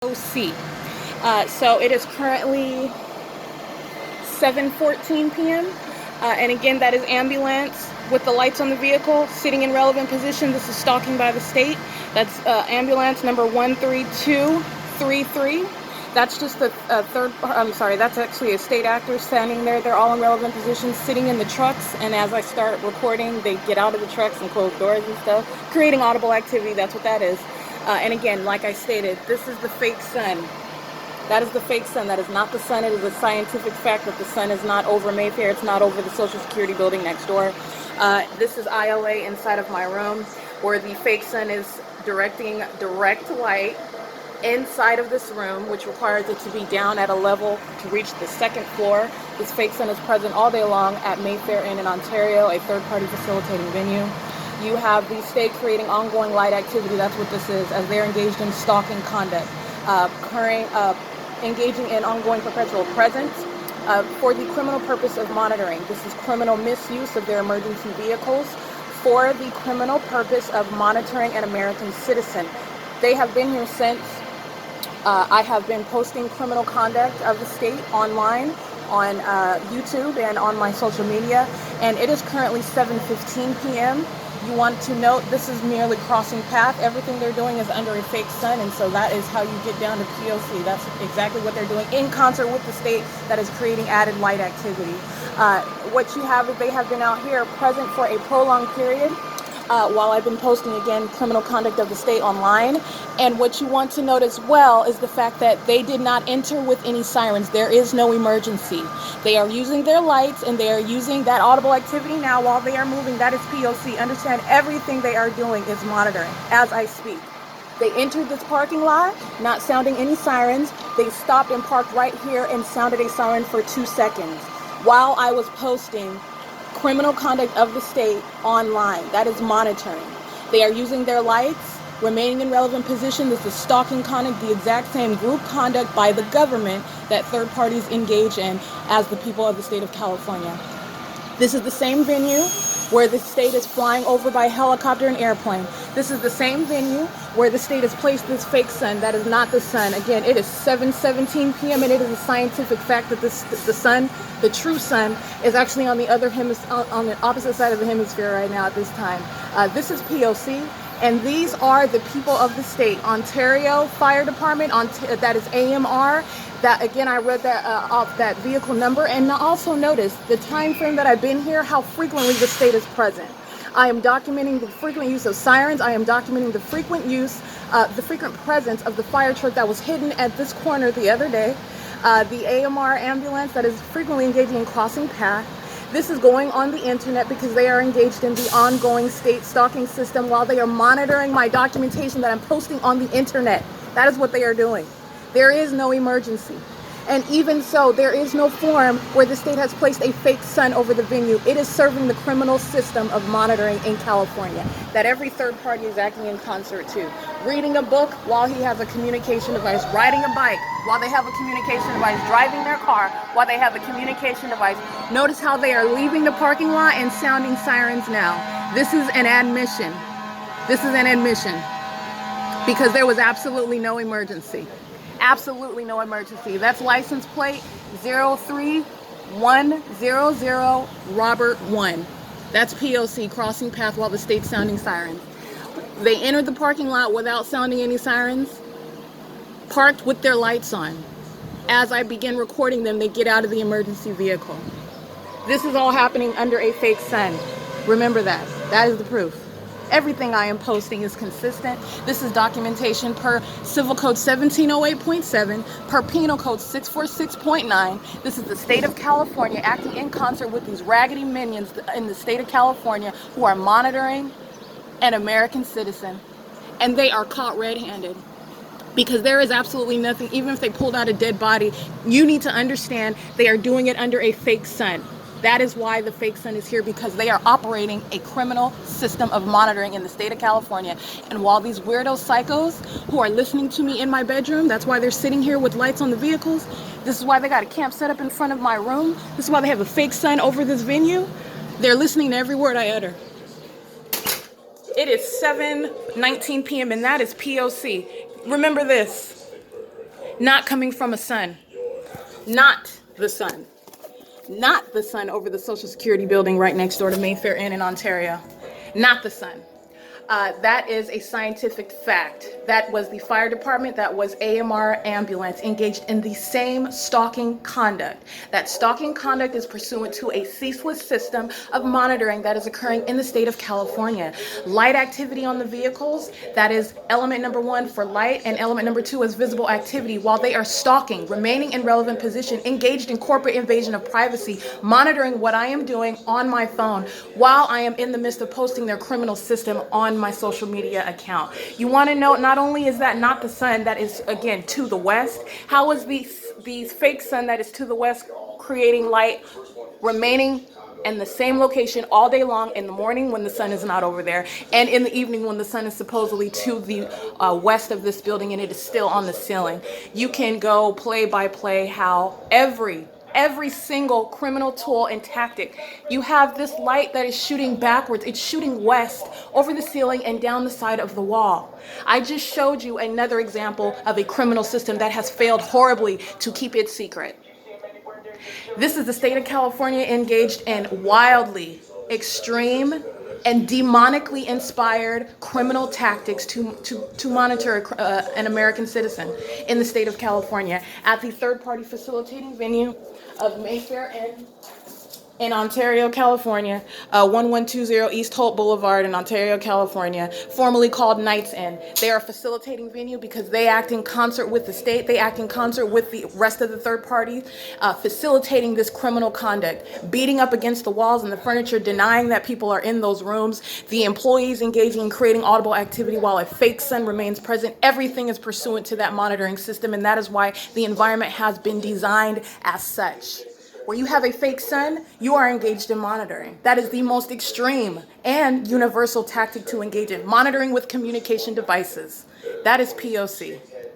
P.O.C. So it is currently 7:14 p.m. And again, that is ambulance with the lights on the vehicle sitting in relevant position. This is stalking by the state. That's ambulance number 13233. That's just the that's actually a state actor standing there. They're all in relevant positions, sitting in the trucks. And as I start recording, they get out of the trucks and close doors and stuff, creating audible activity. That's what that is. And again, like I stated, this is the fake sun. That is the fake sun. That is not the sun. It is a scientific fact that the sun is not over Mayfair. It's not over the Social Security building next door. This is ILA inside of my room, where the fake sun is directing direct light inside of this room, which requires it to be down at a level to reach the second floor. This fake sun is present all day long at Mayfair Inn in Ontario, a third-party facilitating venue. You have the state creating ongoing light activity. That's what this is, as they're engaged in stalking conduct, engaging in ongoing perpetual presence for the criminal purpose of monitoring. This is criminal misuse of their emergency vehicles for the criminal purpose of monitoring an American citizen. They have been here since. I have been posting criminal conduct of the state online on YouTube and on my social media, and it is currently 7:15 p.m. You want to note, this is merely crossing path. Everything they're doing is under a fake sun, and so that is how you get down to P.O.C. That's exactly what they're doing in concert with the state that is creating added light activity. What you have is they have been out here present for a prolonged period while I've been posting, again, criminal conduct of the state online. And what you want to note as well is the fact that they did not enter with any sirens. There is no emergency. They are using their lights, and they are using that audible activity now while they are moving. That is P.O.C. Understand, everything they are doing is monitoring as I speak. They entered this parking lot, not sounding any sirens. They stopped and parked right here and sounded a siren for 2 seconds while I was posting criminal conduct of the state online. That is monitoring. They are using their lights, remaining in relevant position. This is stalking conduct, the exact same group conduct by the government that third parties engage in as the people of the state of California. This is the same venue where the state is flying over by helicopter and airplane. This is the same venue where the state has placed this fake sun. That is not the sun. Again, it is 7:17 p.m. and it is a scientific fact that the sun, the true sun, is actually on the on the opposite side of the hemisphere right now at this time. This is P.O.C. and these are the people of the state. Ontario Fire Department, that is AMR. That, again, I read that off that vehicle number, and also notice the time frame that I've been here, how frequently the state is present. I am documenting the frequent use of sirens. I am documenting the frequent presence of the fire truck that was hidden at this corner the other day. The AMR ambulance that is frequently engaging in crossing path. This is going on the internet because they are engaged in the ongoing state stalking system while they are monitoring my documentation that I'm posting on the internet. That is what they are doing. There is no emergency. And even so, there is no form where the state has placed a fake sun over the venue. It is serving the criminal system of monitoring in California that every third party is acting in concert to. Reading a book while he has a communication device, riding a bike while they have a communication device, driving their car while they have a communication device. Notice how they are leaving the parking lot and sounding sirens now. This is an admission. This is an admission because there was absolutely no emergency. Absolutely no emergency. That's license plate 03100 Robert 1. That's P.O.C. crossing path while the state's sounding sirens. They entered the parking lot without sounding any sirens, parked with their lights on. As I begin recording them, they get out of the emergency vehicle. This is all happening under a fake sun. Remember that. That is the proof. Everything I am posting is consistent. This is documentation per Civil Code 1708.7, per Penal Code 646.9. This is the state of California acting in concert with these raggedy minions in the state of California who are monitoring an American citizen. And they are caught red-handed. Because there is absolutely nothing, even if they pulled out a dead body, you need to understand they are doing it under a fake sun. That is why the fake sun is here, because they are operating a criminal system of monitoring in the state of California. And while these weirdo psychos who are listening to me in my bedroom, that's why they're sitting here with lights on the vehicles. This is why they got a camp set up in front of my room. This is why they have a fake sun over this venue. They're listening to every word I utter. It is 7:19 p.m. and that is P.O.C. Remember this. not coming from a sun, not the sun, not the sun over the Social Security building right next door to Mayfair Inn in Ontario, not the sun. That is a scientific fact. That was the fire department, that was AMR ambulance engaged in the same stalking conduct. That stalking conduct is pursuant to a ceaseless system of monitoring that is occurring in the state of California. Light activity on the vehicles, that is element number 1 for light, and element number 2 is visible activity while they are stalking, remaining in relevant position, engaged in corporate invasion of privacy, monitoring what I am doing on my phone while I am in the midst of posting their criminal system on my social media account. You want to know, not only is that not the sun that is, again, to the west, how is the fake sun that is to the west creating light, remaining in the same location all day long, in the morning when the sun is not over there, and in the evening when the sun is supposedly to the west of this building and it is still on the ceiling? You can go play by play how every single criminal tool and tactic. You have this light that is shooting backwards. It's shooting west over the ceiling and down the side of the wall. I just showed you another example of a criminal system that has failed horribly to keep its secret. This is the state of California engaged in wildly extreme and demonically inspired criminal tactics to monitor an American citizen in the state of California at the third-party facilitating venue of Mayfair in Ontario, California, 1120 East Holt Boulevard in Ontario, California, formerly called Knights Inn. They are a facilitating venue because they act in concert with the state. They act in concert with the rest of the third party, facilitating this criminal conduct, beating up against the walls and the furniture, denying that people are in those rooms, the employees engaging in creating audible activity while a fake sun remains present. Everything is pursuant to that monitoring system, and that is why the environment has been designed as such. Where you have a fake sun, you are engaged in monitoring. That is the most extreme and universal tactic to engage in. Monitoring with communication devices. That is P.O.C.